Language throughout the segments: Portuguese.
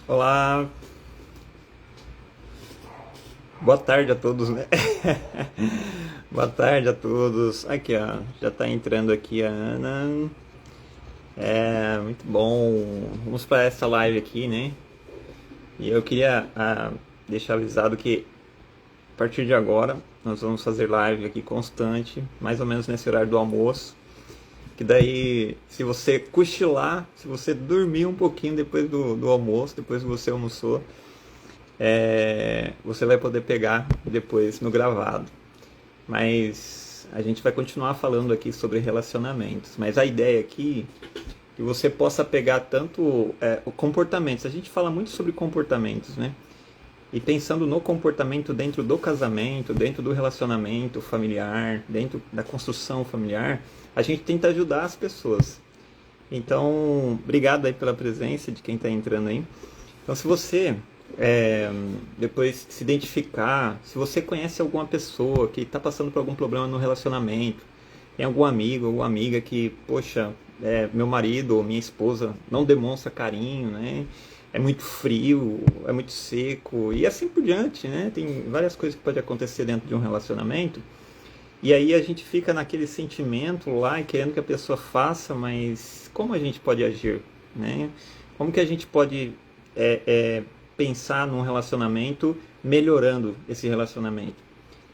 Olá, boa tarde a todos, né? Boa tarde a todos. Aqui, ó, já tá entrando aqui a Ana. Muito bom. Vamos para essa live aqui, né? E eu queria deixar avisado que a partir de agora nós vamos fazer live aqui constante, mais ou menos nesse horário do almoço. Que daí, se você cochilar, se você dormir um pouquinho depois do almoço, depois que você almoçou, você vai poder pegar depois no gravado. Mas a gente vai continuar falando aqui sobre relacionamentos. Mas a ideia aqui é que você possa pegar tanto o comportamentos. A gente fala muito sobre comportamentos, né? E pensando no comportamento dentro do casamento, dentro do relacionamento familiar, dentro da construção familiar, a gente tenta ajudar as pessoas. Então, obrigado aí pela presença de quem está entrando aí. Então, se você depois se identificar, se você conhece alguma pessoa que está passando por algum problema no relacionamento, tem algum amigo, alguma amiga que, poxa, meu marido ou minha esposa não demonstra carinho, né? É muito frio, é muito seco e assim por diante, né? Tem várias coisas que podem acontecer dentro de um relacionamento. E aí a gente fica naquele sentimento lá e querendo que a pessoa faça, mas como a gente pode agir, né? Como que a gente pode pensar num relacionamento melhorando esse relacionamento?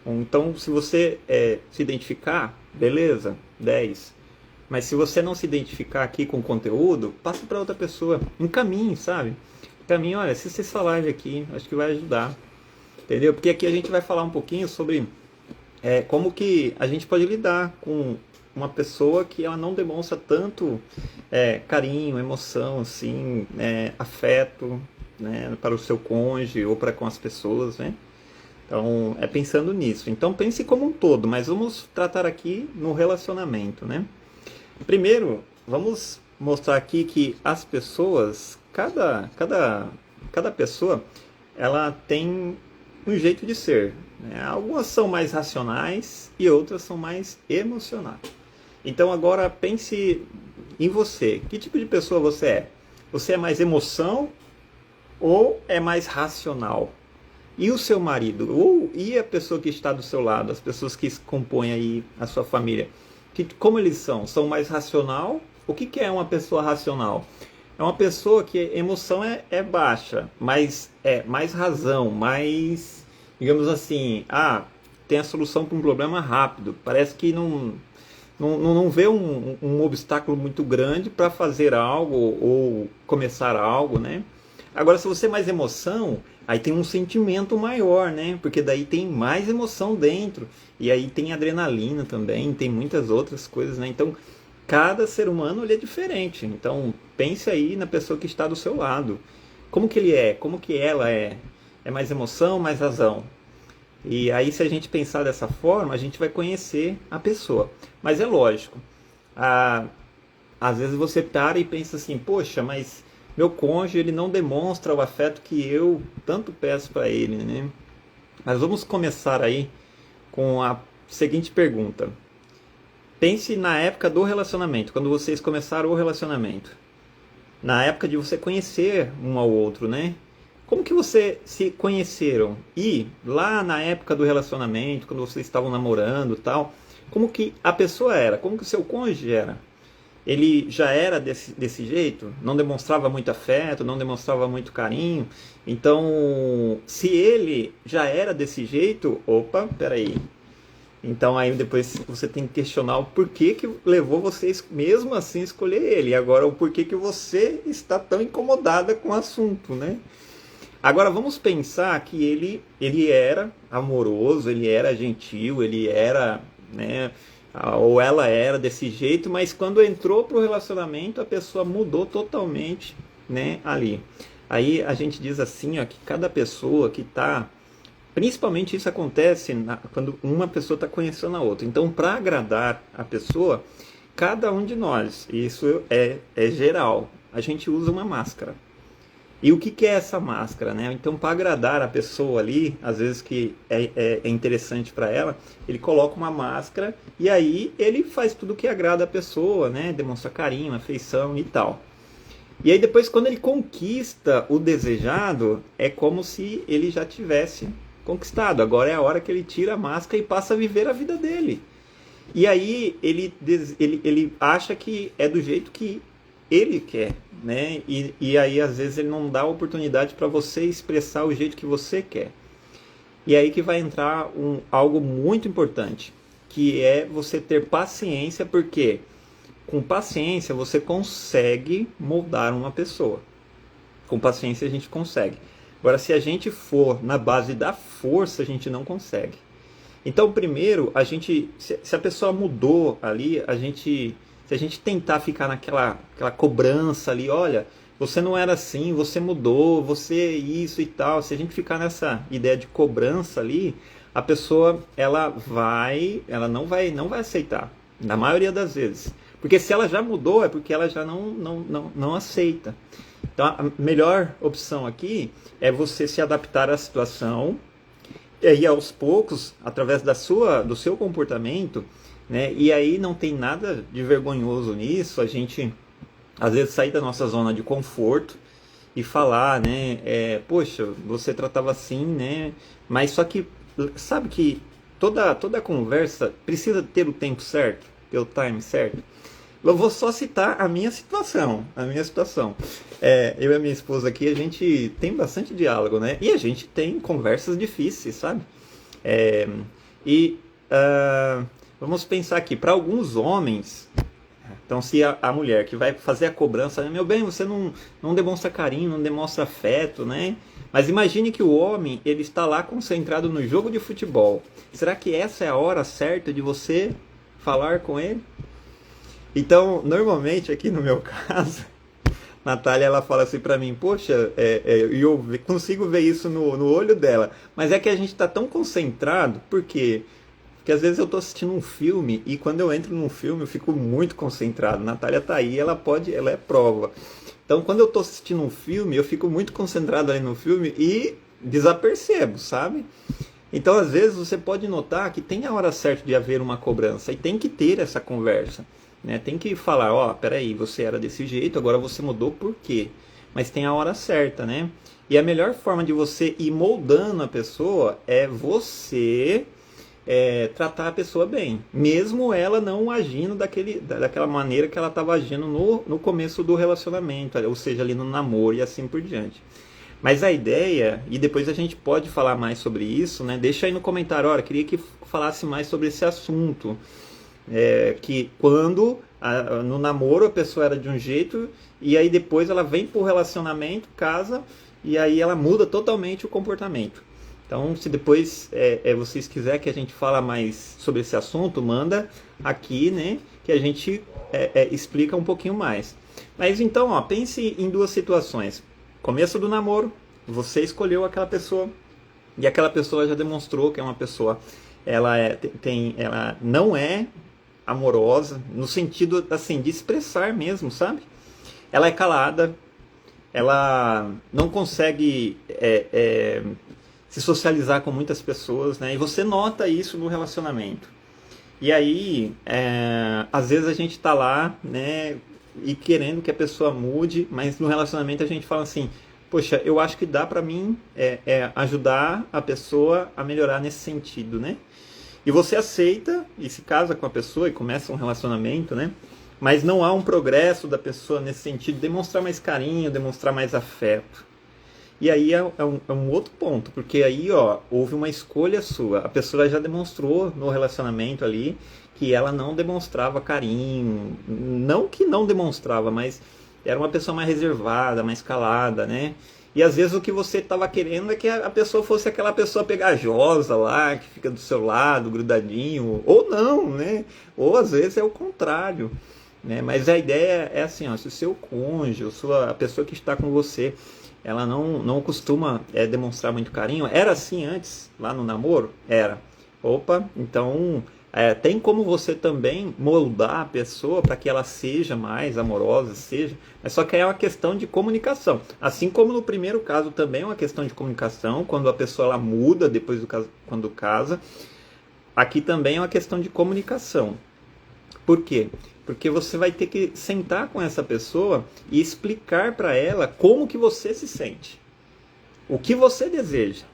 Então, se você se identificar, beleza, 10. Mas se você não se identificar aqui com o conteúdo, passa para outra pessoa, encaminhe, sabe? Encaminhe, olha, assista essa live aqui, acho que vai ajudar, entendeu? Porque aqui a gente vai falar um pouquinho sobre como que a gente pode lidar com uma pessoa que ela não demonstra tanto carinho, emoção, assim, afeto, né, para o seu cônjuge ou para com as pessoas, né? Então, pensando nisso. Então, pense como um todo, mas vamos tratar aqui no relacionamento, né? Primeiro, vamos mostrar aqui que as pessoas, cada pessoa, ela tem um jeito de ser, né? Algumas são mais racionais e outras são mais emocionais. Então agora pense em você. Que tipo de pessoa você é? Você é mais emoção ou é mais racional? E o seu marido? E a pessoa que está do seu lado? As pessoas que compõem aí a sua família? Como eles são? São mais racional? O que é uma pessoa racional? É uma pessoa que a emoção é baixa, mas é mais razão, mais, digamos assim, tem a solução para um problema rápido. Parece que não vê um obstáculo muito grande para fazer algo ou começar algo, né? Agora, se você é mais emoção, aí tem um sentimento maior, né? Porque daí tem mais emoção dentro. E aí tem adrenalina também, tem muitas outras coisas, né? Então, cada ser humano ele é diferente. Então, pense aí na pessoa que está do seu lado. Como que ele é? Como que ela é? É mais emoção, mais razão? E aí, se a gente pensar dessa forma, a gente vai conhecer a pessoa. Mas é lógico, às vezes você para e pensa assim, poxa, mas meu cônjuge ele não demonstra o afeto que eu tanto peço para ele, né? Mas vamos começar aí com a seguinte pergunta. Pense na época do relacionamento, quando vocês começaram o relacionamento. Na época de você conhecer um ao outro, né? Como que vocês se conheceram? E lá na época do relacionamento, quando vocês estavam namorando e tal, como que a pessoa era? Como que o seu cônjuge era? Ele já era desse jeito? Não demonstrava muito afeto, não demonstrava muito carinho? Então, se ele já era desse jeito, opa, peraí. Então aí depois você tem que questionar o porquê que levou vocês mesmo assim escolher ele. E agora o porquê que você está tão incomodada com o assunto, né? Agora vamos pensar que ele era amoroso, ele era gentil, ele era, né, ou ela era desse jeito, mas quando entrou pro relacionamento a pessoa mudou totalmente, né, ali. Aí a gente diz assim, ó, que cada pessoa que está, principalmente isso acontece quando uma pessoa está conhecendo a outra. Então, para agradar a pessoa, cada um de nós, isso é geral, a gente usa uma máscara. E o que é essa máscara, né? Então, para agradar a pessoa ali, às vezes que é interessante para ela, ele coloca uma máscara e aí ele faz tudo que agrada a pessoa, né? Demonstra carinho, afeição e tal. E aí depois, quando ele conquista o desejado, é como se ele já tivesse conquistado. Agora é a hora que ele tira a máscara e passa a viver a vida dele. E aí ele acha que é do jeito que ele quer, né? E aí às vezes ele não dá a oportunidade para você expressar o jeito que você quer. E aí que vai entrar algo muito importante, que é você ter paciência, porque com paciência você consegue moldar uma pessoa. Com paciência a gente consegue. Agora, se a gente for na base da força, a gente não consegue. Então, primeiro, se a pessoa mudou ali, se a gente tentar ficar naquela cobrança ali, olha, você não era assim, você mudou, você isso e tal. Se a gente ficar nessa ideia de cobrança ali, a pessoa ela não vai aceitar, na maioria das vezes. Porque se ela já mudou, é porque ela já não aceita. Então, a melhor opção aqui é você se adaptar à situação, e aí aos poucos, através do seu comportamento, né? E aí não tem nada de vergonhoso nisso, a gente às vezes sair da nossa zona de conforto e falar, né? Poxa, você tratava assim, né? Mas só que, sabe que toda conversa precisa ter o tempo certo, ter o time certo. Eu vou só citar a minha situação. Eu e a minha esposa aqui, a gente tem bastante diálogo, né? E a gente tem conversas difíceis, sabe? É, e vamos pensar aqui, para alguns homens, então se a mulher que vai fazer a cobrança, meu bem, você não demonstra carinho, não demonstra afeto, né? Mas imagine que o homem, ele está lá concentrado no jogo de futebol. Será que essa é a hora certa de você falar com ele? Então, normalmente aqui no meu caso, Natália ela fala assim pra mim, poxa, eu consigo ver isso no olho dela, mas é que a gente está tão concentrado, por quê? Porque às vezes eu estou assistindo um filme e quando eu entro num filme eu fico muito concentrado. Natália tá aí, ela é prova. Então, quando eu estou assistindo um filme, eu fico muito concentrado ali no filme e desapercebo, sabe? Então, às vezes você pode notar que tem a hora certa de haver uma cobrança e tem que ter essa conversa. Né? Tem que falar, peraí, você era desse jeito, agora você mudou, por quê? Mas tem a hora certa, né? E a melhor forma de você ir moldando a pessoa é você tratar a pessoa bem, mesmo ela não agindo daquela maneira que ela estava agindo no começo do relacionamento, ou seja, ali no namoro e assim por diante. Mas a ideia, e depois a gente pode falar mais sobre isso, né? Deixa aí no comentário, olha, queria que falasse mais sobre esse assunto. Que quando no namoro a pessoa era de um jeito e aí depois ela vem pro relacionamento, casa e aí ela muda totalmente o comportamento. Então, se depois vocês quiserem que a gente fale mais sobre esse assunto, manda aqui, né, que a gente explica um pouquinho mais. Mas então, pense em duas situações. Começo do namoro, você escolheu aquela pessoa e aquela pessoa já demonstrou que é uma pessoa, ela não é amorosa, no sentido assim, de expressar mesmo, sabe? Ela é calada, ela não consegue se socializar com muitas pessoas, né? E você nota isso no relacionamento. E aí, às vezes a gente tá lá, né? E querendo que a pessoa mude, mas no relacionamento a gente fala assim, poxa, eu acho que dá pra mim ajudar a pessoa a melhorar nesse sentido, né? E você aceita e se casa com a pessoa e começa um relacionamento, né? Mas não há um progresso da pessoa nesse sentido, de demonstrar mais carinho, demonstrar mais afeto. E aí é um outro ponto, porque aí houve uma escolha sua. A pessoa já demonstrou no relacionamento ali que ela não demonstrava carinho. Não que não demonstrava, mas era uma pessoa mais reservada, mais calada, né? E às vezes o que você estava querendo é que a pessoa fosse aquela pessoa pegajosa lá, que fica do seu lado, grudadinho, ou não, né? Ou às vezes é o contrário, né? Mas a ideia é assim, se o seu cônjuge, a pessoa que está com você, ela não costuma demonstrar muito carinho, era assim antes, lá no namoro? Era. Opa, então tem como você também moldar a pessoa para que ela seja mais amorosa, mas só que é uma questão de comunicação. Assim como no primeiro caso também é uma questão de comunicação, quando a pessoa ela muda depois do caso, quando casa, aqui também é uma questão de comunicação. Por quê? Porque você vai ter que sentar com essa pessoa e explicar para ela como que você se sente, o que você deseja.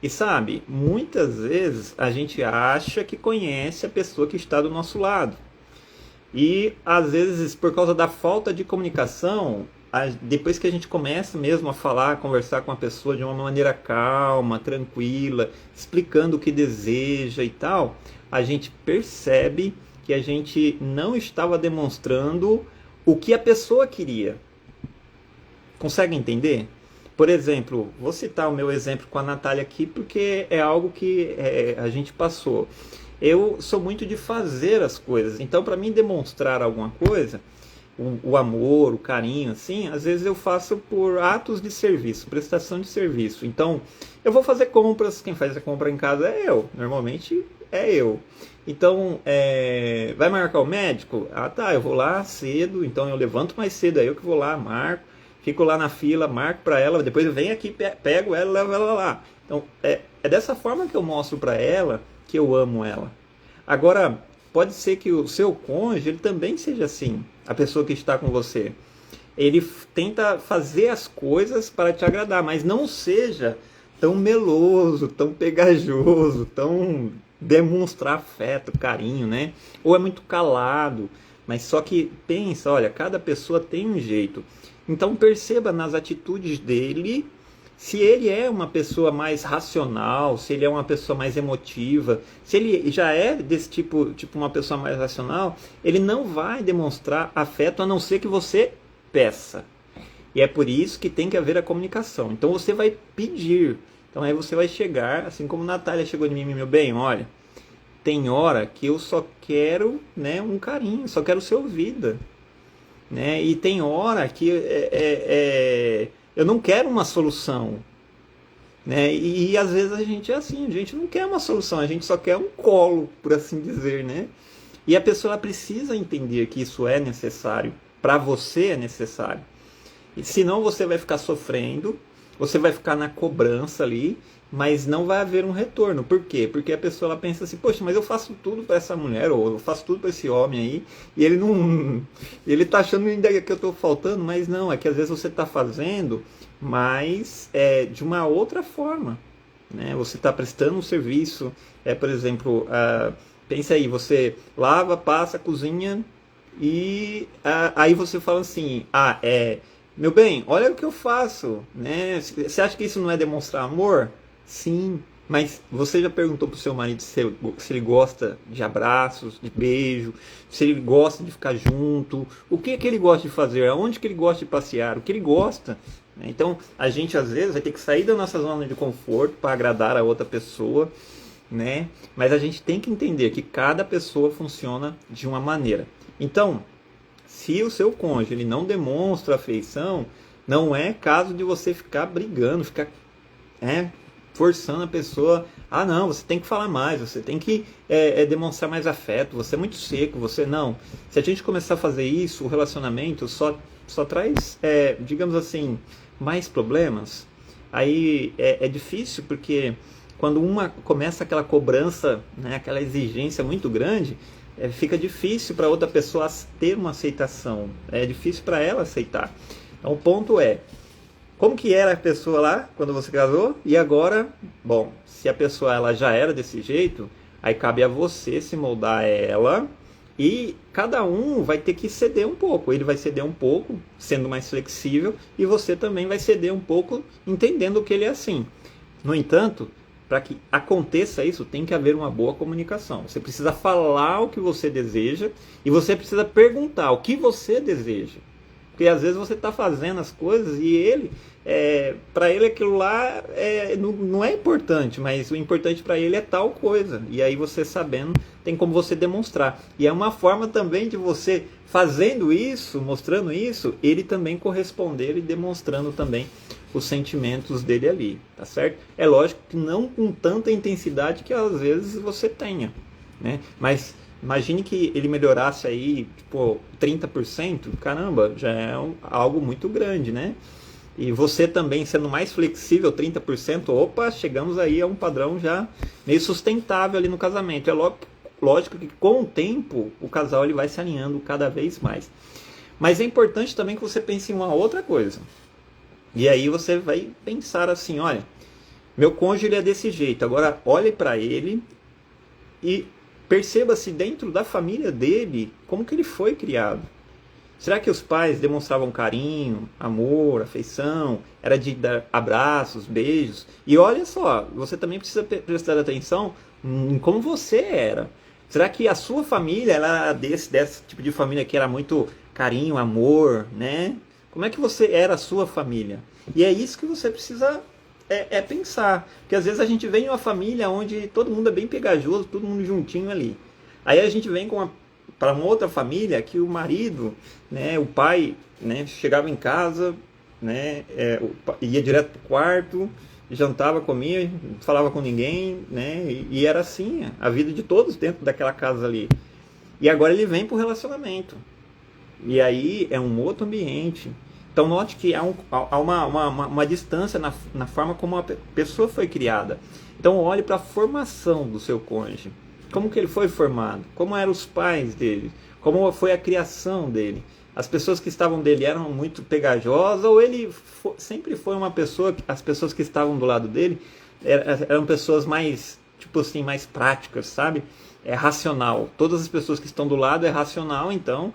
E sabe, muitas vezes a gente acha que conhece a pessoa que está do nosso lado. E às vezes, por causa da falta de comunicação, depois que a gente começa mesmo a falar, a conversar com a pessoa de uma maneira calma, tranquila, explicando o que deseja e tal, a gente percebe que a gente não estava demonstrando o que a pessoa queria. Consegue entender? Por exemplo, vou citar o meu exemplo com a Natália aqui, porque é algo que a gente passou. Eu sou muito de fazer as coisas, então para mim demonstrar alguma coisa, o amor, o carinho, assim, às vezes eu faço por atos de serviço, prestação de serviço. Então, eu vou fazer compras, quem faz a compra em casa é eu, normalmente é eu. Então, vai marcar o médico? Ah, tá, eu vou lá cedo, então eu levanto mais cedo, é eu que vou lá, marco, fico lá na fila, marco para ela, depois eu venho aqui, pego ela e levo ela lá. Então, é dessa forma que eu mostro para ela que eu amo ela. Agora, pode ser que o seu cônjuge ele também seja assim, a pessoa que está com você. Ele tenta fazer as coisas para te agradar, mas não seja tão meloso, tão pegajoso, tão demonstrar afeto, carinho, né? Ou é muito calado, mas só que pensa, olha, cada pessoa tem um jeito. Então perceba nas atitudes dele se ele é uma pessoa mais racional, se ele é uma pessoa mais emotiva. Se ele já é desse tipo uma pessoa mais racional, ele não vai demonstrar afeto a não ser que você peça. E é por isso que tem que haver a comunicação. Então você vai pedir. Então aí você vai chegar, assim como a Natália chegou de mim, meu bem, olha, tem hora que eu só quero, né, um carinho, só quero ser ouvida. Né? E tem hora que eu não quero uma solução. Né? E às vezes a gente é assim, a gente não quer uma solução, a gente só quer um colo, por assim dizer. Né? E a pessoa ela precisa entender que isso é necessário, para você é necessário. E senão você vai ficar sofrendo, você vai ficar na cobrança ali, mas não vai haver um retorno. Por quê? Porque a pessoa ela pensa assim, poxa, mas eu faço tudo para essa mulher, ou eu faço tudo para esse homem aí, e ele não... ele tá achando ainda que eu tô faltando, mas não, é que às vezes você tá fazendo, mas de uma outra forma. Né? Você está prestando um serviço, por exemplo, pensa aí, você lava, passa, cozinha, e aí você fala assim, meu bem, olha o que eu faço, né? Você acha que isso não é demonstrar amor? Sim, mas você já perguntou pro seu marido se ele gosta de abraços, de beijo, se ele gosta de ficar junto, o que ele gosta de fazer, aonde que ele gosta de passear, o que ele gosta. Então, a gente às vezes vai ter que sair da nossa zona de conforto para agradar a outra pessoa, né? Mas a gente tem que entender que cada pessoa funciona de uma maneira. Então, se o seu cônjuge ele não demonstra afeição, não é caso de você ficar brigando, ficar forçando a pessoa. Ah, não, você tem que falar mais, você tem que demonstrar mais afeto, você é muito seco, você não. Se a gente começar a fazer isso, o relacionamento só traz, digamos assim, mais problemas. Aí é difícil porque quando uma começa aquela cobrança, né, aquela exigência muito grande, fica difícil para outra pessoa ter uma aceitação. É difícil para ela aceitar. Então o ponto é, como que era a pessoa lá quando você casou? E agora, bom, se a pessoa ela já era desse jeito, aí cabe a você se moldar a ela e cada um vai ter que ceder um pouco. Ele vai ceder um pouco, sendo mais flexível, e você também vai ceder um pouco, entendendo que ele é assim. No entanto, para que aconteça isso, tem que haver uma boa comunicação. Você precisa falar o que você deseja e você precisa perguntar o que você deseja. Porque às vezes você está fazendo as coisas e ele, para ele aquilo lá não é importante, mas o importante para ele é tal coisa. E aí você sabendo, tem como você demonstrar. E é uma forma também de você fazendo isso, mostrando isso, ele também corresponder e demonstrando também os sentimentos dele ali, tá certo? É lógico que não com tanta intensidade que às vezes você tenha, né? Mas imagine que ele melhorasse aí, tipo, 30%, caramba, já é algo muito grande, né? E você também sendo mais flexível, 30%, opa, chegamos aí a um padrão já meio sustentável ali no casamento. É lógico que com o tempo o casal ele vai se alinhando cada vez mais. Mas é importante também que você pense em uma outra coisa. E aí você vai pensar assim, olha, meu cônjuge ele é desse jeito, agora olhe para ele e perceba se dentro da família dele, como que ele foi criado. Será que os pais demonstravam carinho, amor, afeição? Era de dar abraços, beijos? E olha só, você também precisa prestar atenção em como você era. Será que a sua família era desse tipo de família que era muito carinho, amor, né? Como é que você era a sua família? E é isso que você precisa pensar. Porque às vezes a gente vem em uma família onde todo mundo é bem pegajoso, todo mundo juntinho ali. Aí a gente vem para uma outra família que o marido, né, o pai, né, chegava em casa, né, ia direto pro quarto, jantava, comia, não falava com ninguém, né, e era assim a vida de todos dentro daquela casa ali. E agora ele vem pro relacionamento. E aí é um outro ambiente. Então note que há uma distância na forma como a pessoa foi criada. Então olhe para a formação do seu cônjuge. Como que ele foi formado? Como eram os pais dele? Como foi a criação dele? As pessoas que estavam dele eram muito pegajosas ou ele sempre foi uma pessoa, as pessoas que estavam do lado dele eram pessoas mais, tipo assim, mais práticas, sabe? É racional. Todas as pessoas que estão do lado é racional, então,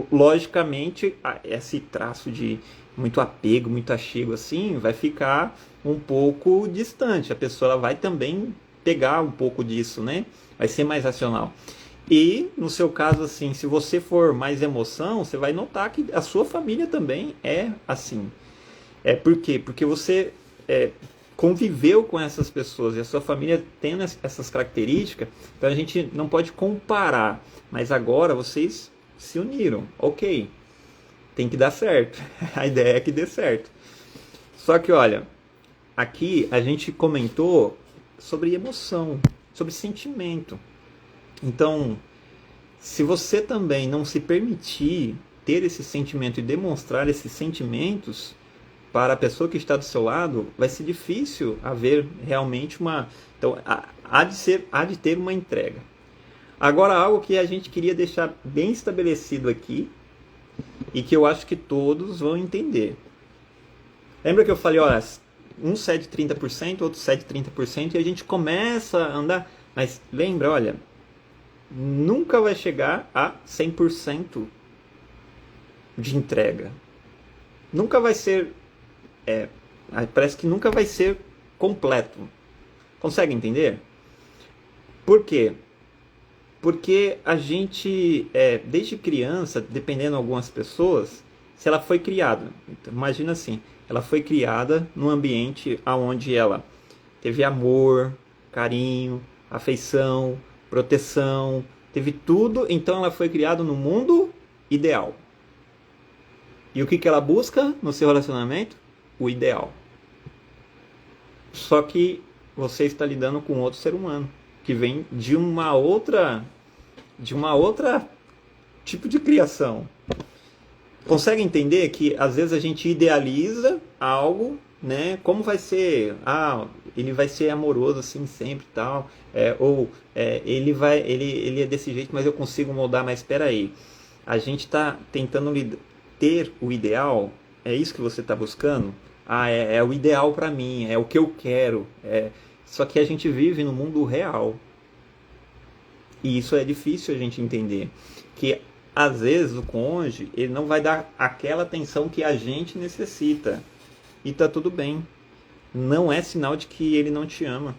logicamente, esse traço de muito apego, muito achego, assim, vai ficar um pouco distante. A pessoa ela vai também pegar um pouco disso, né? Vai ser mais racional. E, no seu caso, assim, se você for mais emoção, você vai notar que a sua família também é assim. Por quê? Porque você conviveu com essas pessoas e a sua família tendo essas características, então a gente não pode comparar, mas agora vocês se uniram, ok, tem que dar certo, a ideia é que dê certo. Só que olha, aqui a gente comentou sobre emoção, sobre sentimento. Então, se você também não se permitir ter esse sentimento e demonstrar esses sentimentos para a pessoa que está do seu lado, vai ser difícil haver realmente uma... Então, há de ter uma entrega. Agora, algo que a gente queria deixar bem estabelecido aqui, e que eu acho que todos vão entender. Lembra que eu falei, olha, um cede 30%, outro cede 30%, e a gente começa a andar... Mas lembra, olha, nunca vai chegar a 100% de entrega. Nunca vai ser... parece que nunca vai ser completo. Consegue entender? Por quê? Porque a gente, desde criança, dependendo de algumas pessoas, se ela foi criada, então, imagina assim, ela foi criada num ambiente onde ela teve amor, carinho, afeição, proteção, teve tudo, então ela foi criada no mundo ideal. E o que ela busca no seu relacionamento? O ideal. Só que você está lidando com outro ser humano que vem de uma outra tipo de criação. Consegue entender que às vezes a gente idealiza algo, né? Como vai ser? Ele vai ser amoroso assim sempre, tal, ele é desse jeito, mas eu consigo moldar. Mas espera aí, a gente está tentando ter o ideal. É isso que você está buscando? É o ideal para mim, é o que eu quero. Só que a gente vive no mundo real. E isso é difícil a gente entender. Que às vezes o cônjuge ele não vai dar aquela atenção que a gente necessita. E tá tudo bem. Não é sinal de que ele não te ama.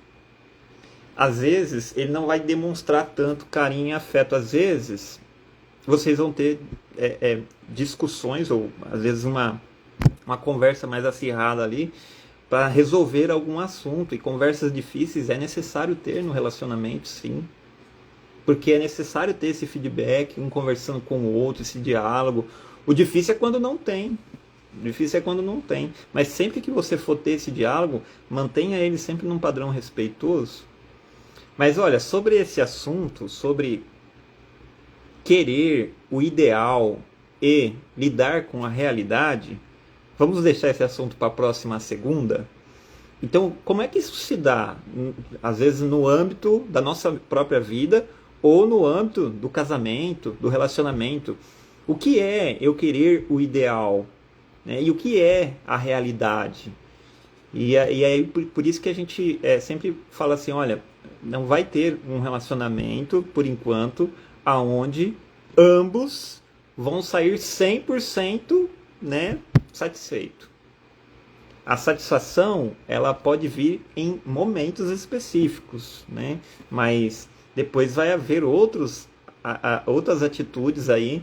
Às vezes ele não vai demonstrar tanto carinho e afeto. Às vezes vocês vão ter discussões ou às vezes uma conversa mais acirrada ali para resolver algum assunto. E conversas difíceis é necessário ter no relacionamento, sim. Porque é necessário ter esse feedback, um conversando com o outro, esse diálogo. O difícil é quando não tem. Mas sempre que você for ter esse diálogo, mantenha ele sempre num padrão respeitoso. Mas olha, sobre esse assunto, sobre querer o ideal e lidar com a realidade, vamos deixar esse assunto para a próxima segunda. Então, como é que isso se dá? Às vezes no âmbito da nossa própria vida ou no âmbito do casamento, do relacionamento. O que é eu querer o ideal? Né? E o que é a realidade? E aí por isso que a gente sempre fala assim, olha, não vai ter um relacionamento, por enquanto, aonde ambos vão sair 100%, né, satisfeito. A satisfação, ela pode vir em momentos específicos, né? Mas depois vai haver outras atitudes aí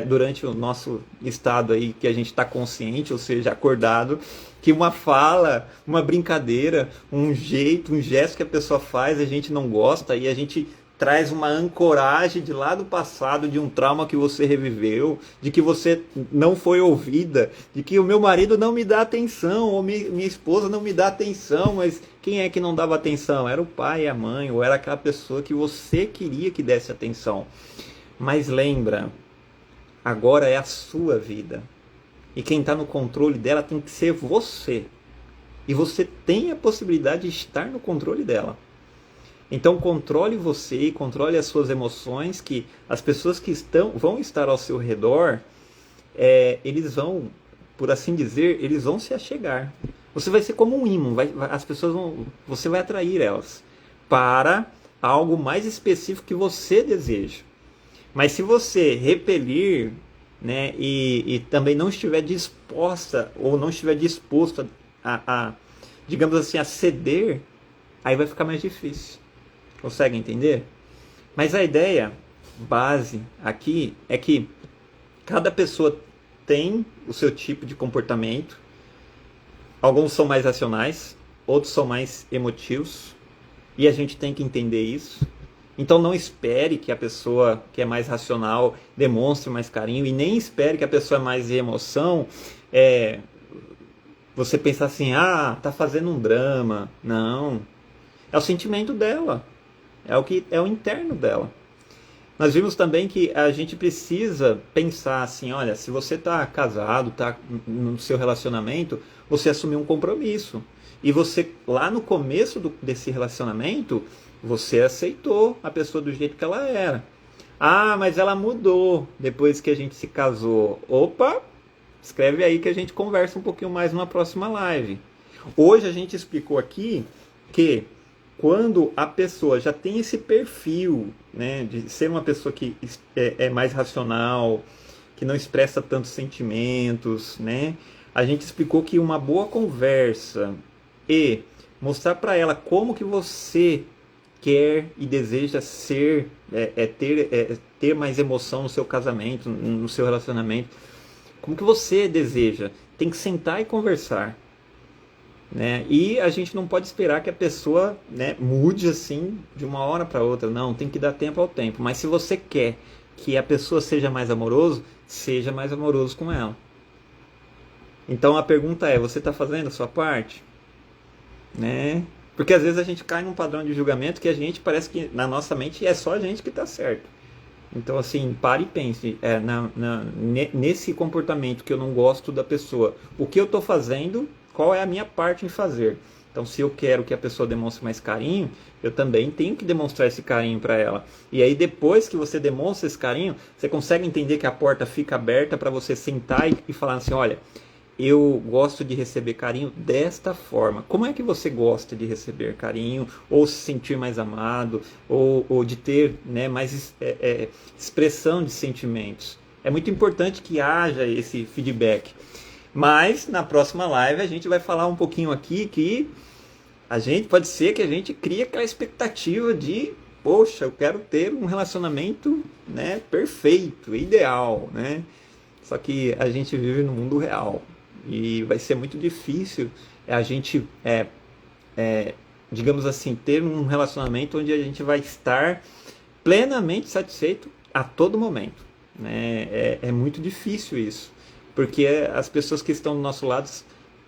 durante o nosso estado aí que a gente está consciente, ou seja, acordado, que uma fala, uma brincadeira, um jeito, um gesto que a pessoa faz, a gente não gosta e a gente traz uma ancoragem de lá do passado, de um trauma que você reviveu, de que você não foi ouvida, de que o meu marido não me dá atenção, ou minha esposa não me dá atenção, mas quem é que não dava atenção? Era o pai e a mãe, ou era aquela pessoa que você queria que desse atenção. Mas lembra, agora é a sua vida. E quem está no controle dela tem que ser você. E você tem a possibilidade de estar no controle dela. Então controle você, controle as suas emoções, que as pessoas que vão estar ao seu redor, eles vão, por assim dizer, eles vão se achegar. Você vai ser como um ímã, as pessoas você vai atrair elas para algo mais específico que você deseja. Mas se você repelir, né, e também não estiver disposta ou não estiver disposto digamos assim, a ceder, aí vai ficar mais difícil. Consegue entender? Mas a ideia base aqui é que cada pessoa tem o seu tipo de comportamento. Alguns são mais racionais, outros são mais emotivos. E a gente tem que entender isso. Então não espere que a pessoa que é mais racional demonstre mais carinho. E nem espere que a pessoa mais de emoção você pensar assim, tá fazendo um drama. Não. É o sentimento dela. É o interno dela. Nós vimos também que a gente precisa pensar assim, olha, se você está casado, está no seu relacionamento, você assumiu um compromisso. E você, lá no começo desse relacionamento, você aceitou a pessoa do jeito que ela era. Mas ela mudou depois que a gente se casou. Opa, escreve aí que a gente conversa um pouquinho mais numa próxima live. Hoje a gente explicou aqui que quando a pessoa já tem esse perfil, né, de ser uma pessoa que é mais racional, que não expressa tantos sentimentos, né, a gente explicou que uma boa conversa e mostrar para ela como que você quer e deseja ser, ter mais emoção no seu casamento, no seu relacionamento, como que você deseja, tem que sentar e conversar. Né? E a gente não pode esperar que a pessoa, né, mude assim de uma hora para outra. Não, tem que dar tempo ao tempo. Mas se você quer que a pessoa seja mais amoroso, seja mais amoroso com ela. Então a pergunta é, você está fazendo a sua parte? Né? Porque às vezes a gente cai num padrão de julgamento que a gente parece que na nossa mente é só a gente que está certo. Então assim, pare e pense nesse comportamento que eu não gosto da pessoa. O que eu estou fazendo? Qual é a minha parte em fazer? Então, se eu quero que a pessoa demonstre mais carinho, eu também tenho que demonstrar esse carinho para ela. E aí, depois que você demonstra esse carinho, você consegue entender que a porta fica aberta para você sentar e falar assim, olha, eu gosto de receber carinho desta forma. Como é que você gosta de receber carinho? Ou se sentir mais amado? Ou de ter, né, mais expressão de sentimentos? É muito importante que haja esse feedback. Mas na próxima live a gente vai falar um pouquinho aqui que pode ser que a gente crie aquela expectativa de, poxa, eu quero ter um relacionamento, né, perfeito, ideal, né? Só que a gente vive no mundo real e vai ser muito difícil a gente, digamos assim, ter um relacionamento onde a gente vai estar plenamente satisfeito a todo momento, né? É muito difícil isso. Porque as pessoas que estão do nosso lado,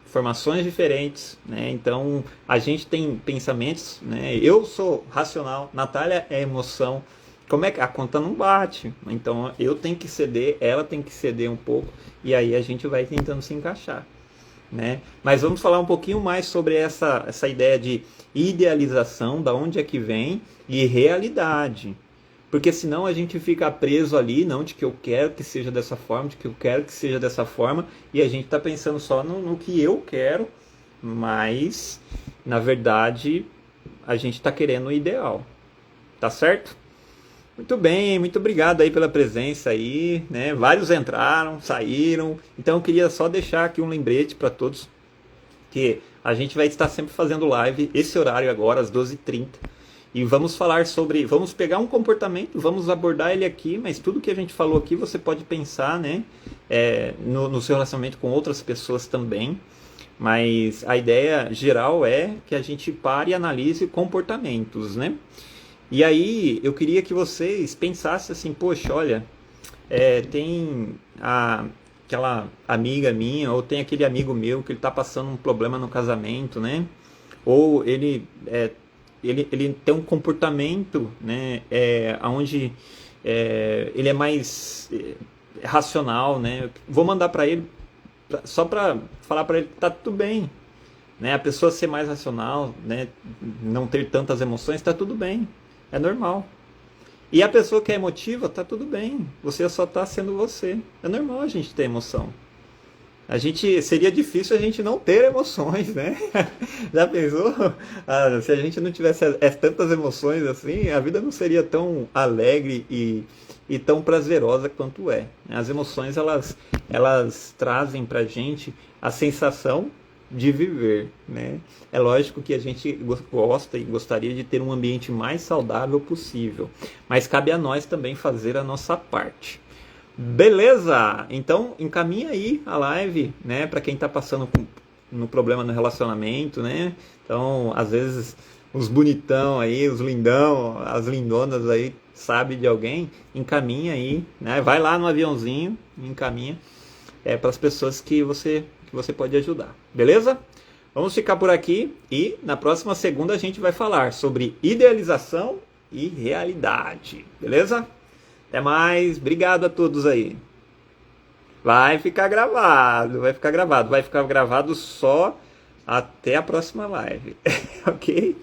formações diferentes, né? Então a gente tem pensamentos, né? Eu sou racional, Natália é emoção. Como é que a conta não bate? Então eu tenho que ceder, ela tem que ceder um pouco e aí a gente vai tentando se encaixar, né? Mas vamos falar um pouquinho mais sobre essa ideia de idealização, da onde é que vem, e realidade. Porque senão a gente fica preso ali, não, de que eu quero que seja dessa forma, de que eu quero que seja dessa forma, e a gente está pensando só no que eu quero, mas, na verdade, a gente está querendo o ideal. Tá certo? Muito bem, muito obrigado aí pela presença aí, né? Vários entraram, saíram, então eu queria só deixar aqui um lembrete para todos que a gente vai estar sempre fazendo live esse horário agora, às 12h30. E vamos falar sobre, vamos pegar um comportamento, vamos abordar ele aqui, mas tudo que a gente falou aqui você pode pensar, né, no seu relacionamento com outras pessoas também. Mas a ideia geral é que a gente pare e analise comportamentos, né? E aí eu queria que vocês pensassem assim, poxa, olha, tem aquela amiga minha, ou tem aquele amigo meu que ele está passando um problema no casamento, né? Ou ele tem um comportamento, né, onde ele é mais racional, né? Vou mandar para ele, só para falar para ele que tá tudo bem, né? A pessoa ser mais racional, né? Não ter tantas emoções, tá tudo bem, é normal. E a pessoa que é emotiva, tá tudo bem, você só tá sendo você. É normal a gente ter emoção. Seria difícil a gente não ter emoções, né? Já pensou? Se a gente não tivesse tantas emoções assim, a vida não seria tão alegre e tão prazerosa quanto é. As emoções, elas trazem pra gente a sensação de viver, né? É lógico que a gente gosta e gostaria de ter um ambiente mais saudável possível, mas cabe a nós também fazer a nossa parte. Beleza? Então encaminha aí a live, né, para quem tá passando no problema no relacionamento, né? Então, às vezes os bonitão aí, os lindão, as lindonas aí, sabe de alguém, encaminha aí, né? Vai lá no aviãozinho, encaminha para as pessoas que você pode ajudar. Beleza? Vamos ficar por aqui e na próxima segunda a gente vai falar sobre idealização e realidade. Beleza? Até mais, obrigado a todos aí. Vai ficar gravado, vai ficar gravado só até a próxima live, ok?